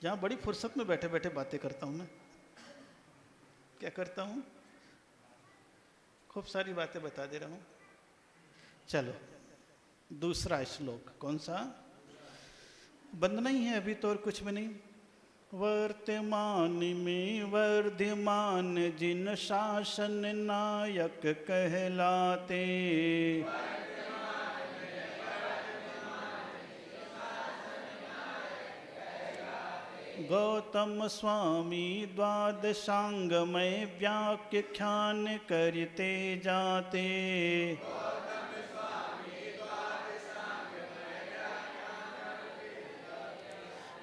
जहाँ बड़ी फुर्सत में बैठे बैठे बातें करता हूँ मैं। क्या करता हूँ? खूब सारी बातें बता दे रहा हूँ। चलो, दूसरा श्लोक कौन सा? बंद नहीं है अभी तो, और कुछ भी नहीं। वर्तमान में वर्धमान जिन शासन नायक कहलाते, गौतम स्वामी द्वादशांगमय व्याख्यान करते जाते।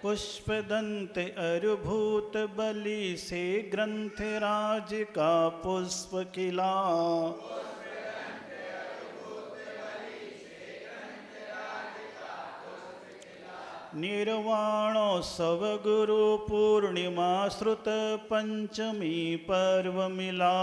पुष्पदंत अरुभूत बलि से ग्रंथ राज का पुष्प खिला, निर्वाणोत्सव गुरु पूर्णिमा श्रुत पंचमी पर्व मिला।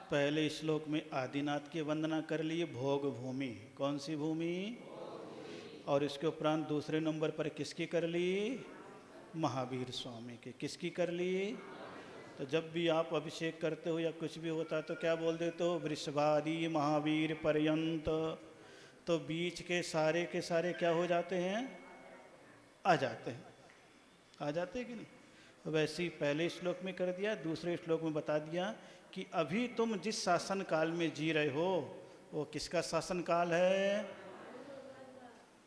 पहले श्लोक में आदिनाथ की वंदना कर लिए, भोग भूमि। कौन सी भूमि? और इसके उपरांत दूसरे नंबर पर किसकी कर ली? महावीर स्वामी की। किसकी कर ली? तो जब भी आप अभिषेक करते हो या कुछ भी होता तो क्या बोल देते हो? वृषभादि महावीर पर्यंत। तो बीच के सारे क्या हो जाते हैं? आ जाते हैं। आ जाते हैं कि नहीं? वैसे ही पहले श्लोक में कर दिया, दूसरे श्लोक में बता दिया कि अभी तुम जिस शासन काल में जी रहे हो वो किसका शासन काल है?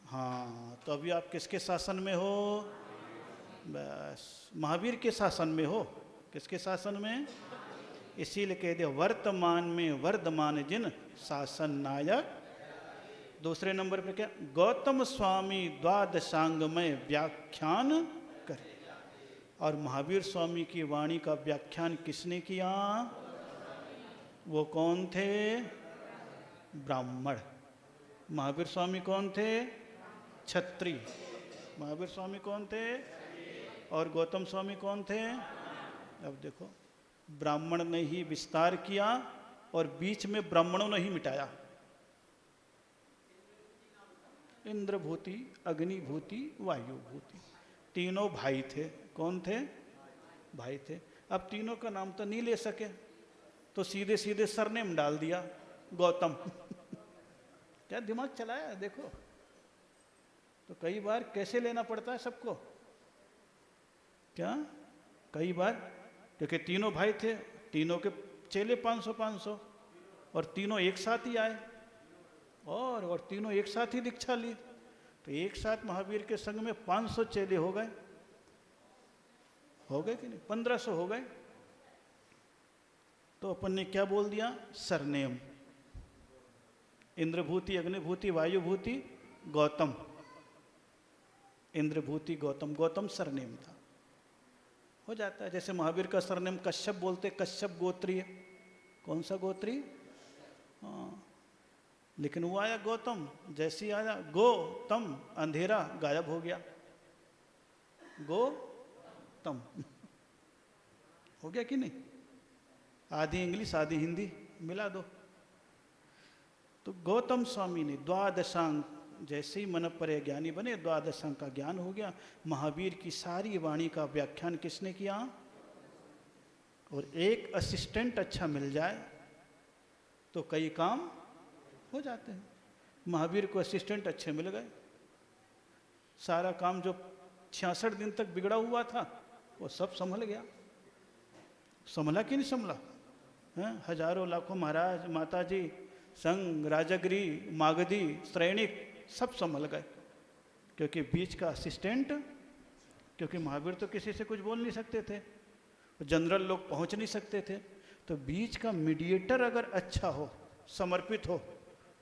हाँ, तो अभी आप किसके शासन में हो? बस महावीर के शासन में हो। किसके शासन में? इसीलिए कह दिया वर्तमान में वर्धमान जिन शासन नायक। दूसरे नंबर पे क्या? गौतम स्वामी द्वादशांगमय व्याख्यान कर। और महावीर स्वामी की वाणी का व्याख्यान किसने किया? वो कौन थे? ब्राह्मण। महावीर स्वामी कौन थे? क्षत्रिय। महावीर स्वामी कौन थे? और गौतम स्वामी कौन थे? अब देखो, ब्राह्मण ने ही विस्तार किया और बीच में ब्राह्मणों ने ही मिटाया। इंद्रभूति, अग्निभूति, वायुभूति, तीनों भाई थे। कौन थे? भाई थे। अब तीनों का नाम तो नहीं ले सके तो सीधे सीधे सरनेम डाल दिया, गौतम। क्या दिमाग चलाया देखो। तो कई बार कैसे लेना पड़ता है सबको? क्या कई बार, क्योंकि तीनों भाई थे, तीनों के चेले 500-500 और तीनों एक साथ ही आए और तीनों एक साथ ही दीक्षा ली। तो एक साथ महावीर के संग में 500 चेले हो गए कि नहीं? 1500 हो गए। तो अपन ने क्या बोल दिया? सरनेम। इंद्रभूति, अग्निभूति, वायुभूति, गौतम। इंद्रभूति गौतम, गौतम सरनेम था। हो जाता है। जैसे महावीर का सरनेम कश्यप बोलते, कश्यप गोत्रीय। कौन सा गोत्रीय? हाँ, लेकिन वो आया गौतम। जैसे ही आया गौतम, अंधेरा गायब हो गया। गौतम हो गया कि नहीं? आधी इंग्लिश आधी हिंदी मिला दो। तो गौतम स्वामी ने द्वादशांग, जैसे ही मन पर ज्ञानी बने द्वादशांग का ज्ञान हो गया। महावीर की सारी वाणी का व्याख्यान किसने किया? और एक असिस्टेंट अच्छा मिल जाए तो कई काम हो जाते हैं। महावीर को असिस्टेंट अच्छे मिल गए। सारा काम जो 66 दिन तक बिगड़ा हुआ था वो सब संभल गया। संभला कि नहीं संभला? हैं? हजारों लाखों महाराज, माताजी, संघ, राजगिरी, मागधी, श्रेणिक सब संभल गए। क्योंकि बीच का असिस्टेंट, क्योंकि महावीर तो किसी से कुछ बोल नहीं सकते थे, जनरल लोग पहुंच नहीं सकते थे। तो बीच का मीडिएटर अगर अच्छा हो, समर्पित हो,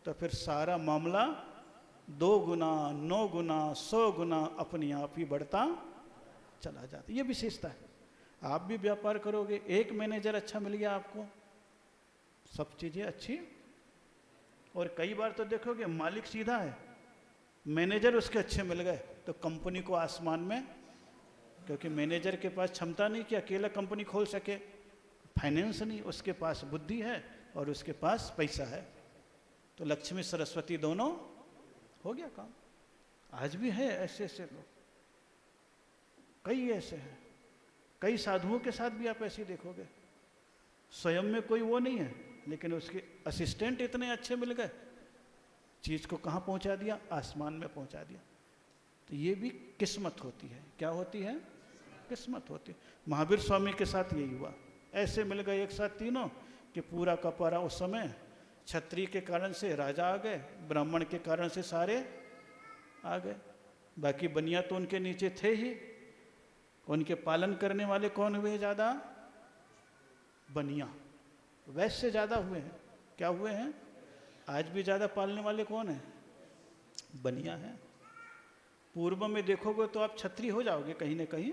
तो फिर सारा मामला 2 गुना, 9 गुना, 100 गुना अपने आप ही बढ़ता चला जाता। ये विशेषता है। आप भी व्यापार करोगे, एक मैनेजर अच्छा मिल गया आपको, सब चीज़ें अच्छी। और कई बार तो देखोगे मालिक सीधा है, मैनेजर उसके अच्छे मिल गए तो कंपनी को आसमान में, क्योंकि मैनेजर के पास क्षमता नहीं कि अकेला कंपनी खोल सके, फाइनेंस नहीं, उसके पास बुद्धि है और उसके पास पैसा है। तो लक्ष्मी सरस्वती दोनों हो गया काम। आज भी है ऐसे ऐसे लोग, कई ऐसे हैं, कई साधुओं के साथ भी आप ऐसे ही देखोगे, स्वयं में कोई वो नहीं है लेकिन उसके असिस्टेंट इतने अच्छे मिल गए, चीज को कहाँ पहुंचा दिया, आसमान में पहुंचा दिया। तो ये भी किस्मत होती है। क्या होती है? किस्मत होती है। महावीर स्वामी के साथ यही हुआ, ऐसे मिल गए एक साथ तीनों कि पूरा का पूरा उस समय क्षत्रिय के कारण से राजा आ गए, ब्राह्मण के कारण से सारे आ गए, बाकी बनिया तो उनके नीचे थे ही। उनके पालन करने वाले कौन हुए ज़्यादा? बनिया। वैश्य ज़्यादा हुए हैं। क्या हुए हैं? आज भी ज़्यादा पालने वाले कौन हैं? बनिया हैं। पूर्व में देखोगे तो आप क्षत्रिय हो जाओगे कहीं ना कहीं,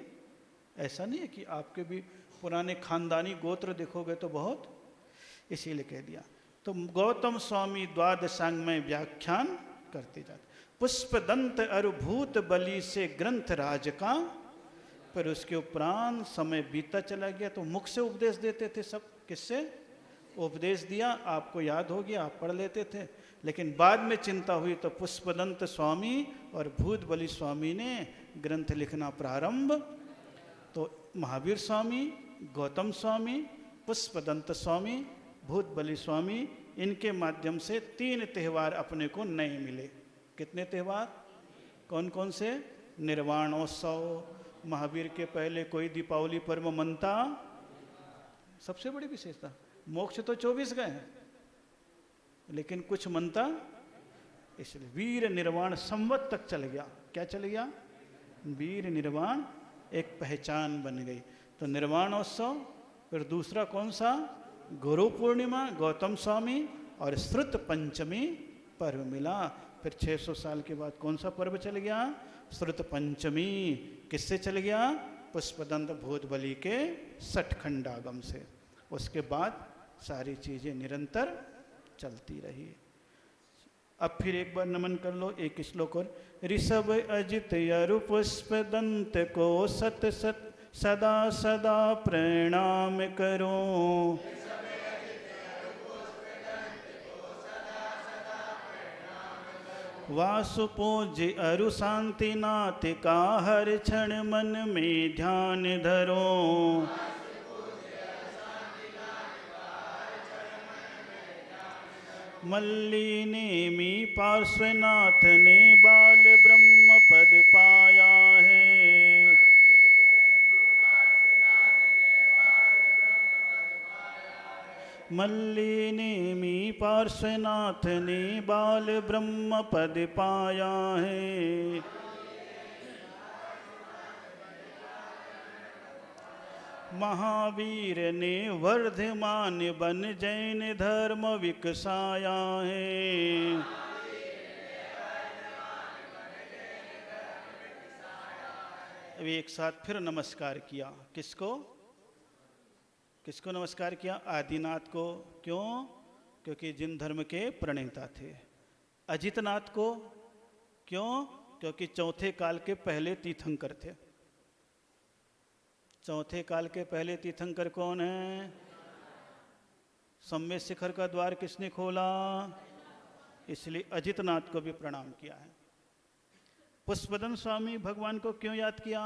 ऐसा नहीं है कि आपके भी पुराने खानदानी गोत्र देखोगे तो बहुत, इसीलिए कह दिया। तो गौतम स्वामी द्वादशांग में व्याख्यान करते जाते, पुष्पदंत अरुभूत बलि से ग्रंथ राज का, पर उसके उपरांत समय बीता चला गया तो मुख से उपदेश देते थे सब। किससे उपदेश दिया? आपको याद हो गया, आप पढ़ लेते थे, लेकिन बाद में चिंता हुई तो पुष्पदंत स्वामी और भूत बलि स्वामी ने ग्रंथ लिखना प्रारंभ। तो महावीर स्वामी, गौतम स्वामी, पुष्पदंत स्वामी, भूत बलि स्वामी, इनके माध्यम से 3 त्यौहार अपने को नए मिले। कितने त्यौहार? कौन कौन से? निर्वाणोत्सव, महावीर के पहले कोई दीपावली पर्व मनता, सबसे बड़ी विशेषता। मोक्ष तो 24 गए हैं लेकिन कुछ मनता, इसलिए वीर निर्वाण संवत तक चल गया। क्या चल गया? वीर निर्वाण एक पहचान बन गई। तो निर्वाणोत्सव, फिर दूसरा कौन सा? गुरु पूर्णिमा, गौतम स्वामी, और श्रुत पंचमी पर्व मिला। फिर 600 साल के बाद कौन सा पर्व चल गया? श्रुत पंचमी। किससे चल गया? पुष्पदंत भूत बलि के सठखंडागम से। उसके बाद सारी चीजें निरंतर चलती रही। अब फिर एक बार नमन कर लो, एक श्लोक और। ऋषभ अजित यरु पुष्पदंत को सत सत सदा सदा प्रणाम करो। वासुपूज्य अरु शांतिनाथ का हर क्षण मन में ध्यान धरो। मल्ली नेमी पार्श्वनाथ ने बाल ब्रह्म पद पाया है। मल्ली नेमी पार्श्वनाथ ने बाल ब्रह्म पद पाया है। महावीर ने वर्धमान बन जैन धर्म विकसाया है। अब एक साथ फिर नमस्कार किया। किसको? किसको नमस्कार किया? आदिनाथ को। क्यों? क्योंकि जिन धर्म के प्रणेता थे। अजितनाथ को। क्यों? क्योंकि चौथे काल के पहले तीर्थंकर थे। चौथे काल के पहले तीर्थंकर कौन है? सम्मेद शिखर का द्वार किसने खोला? इसलिए अजितनाथ को भी प्रणाम किया है। पुष्पदंत स्वामी भगवान को क्यों याद किया?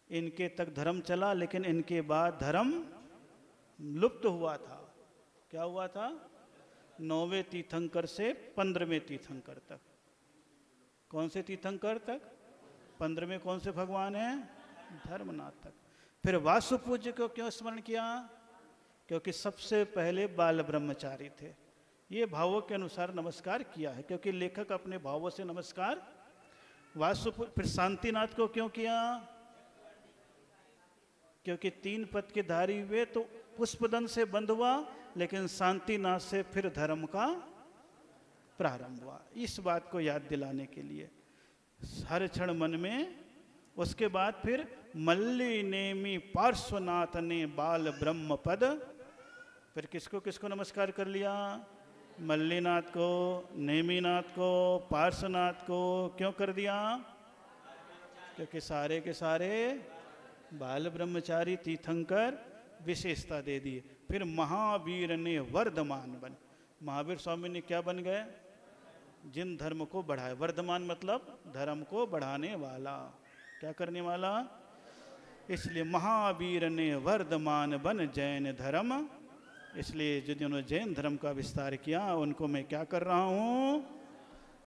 इनके तक धर्म चला लेकिन इनके बाद धर्म लुप्त हुआ था। क्या हुआ था? 9वें तीर्थंकर से 15वें तीर्थंकर तक। कौन से तीर्थंकर तक? 15वें कौन से भगवान हैं? धर्मनाथ तक। फिर वासुपूज्य को क्यों स्मरण किया? क्योंकि सबसे पहले बाल ब्रह्मचारी थे। ये भावों के अनुसार नमस्कार किया है, क्योंकि लेखक अपने भावों से नमस्कार। वासुपूज्य। फिर शांतिनाथ को क्यों किया? क्योंकि 3 पद के धारी हुए तो पुष्पदंत से बंद हुआ, लेकिन शांतिनाथ से फिर धर्म का प्रारंभ हुआ। इस बात को याद दिलाने के लिए हर क्षण मन में। उसके बाद फिर मल्ली नेमी पार्श्वनाथ ने बाल ब्रह्म पद। फिर किसको किसको नमस्कार कर लिया? मल्लीनाथ को, नेमीनाथ को, पार्श्वनाथ को। क्यों कर दिया? क्योंकि सारे के सारे बाल ब्रह्मचारी तीर्थंकर विशेषता दे दी। फिर महावीर ने वर्धमान बन। महावीर स्वामी ने क्या बन गए? जिन धर्म को बढ़ाए। वर्धमान मतलब धर्म को बढ़ाने वाला, क्या करने वाला? इसलिए महावीर ने वर्धमान बन जैन धर्म, इसलिए जिन्होंने जैन धर्म का विस्तार किया उनको मैं क्या कर रहा हूँ?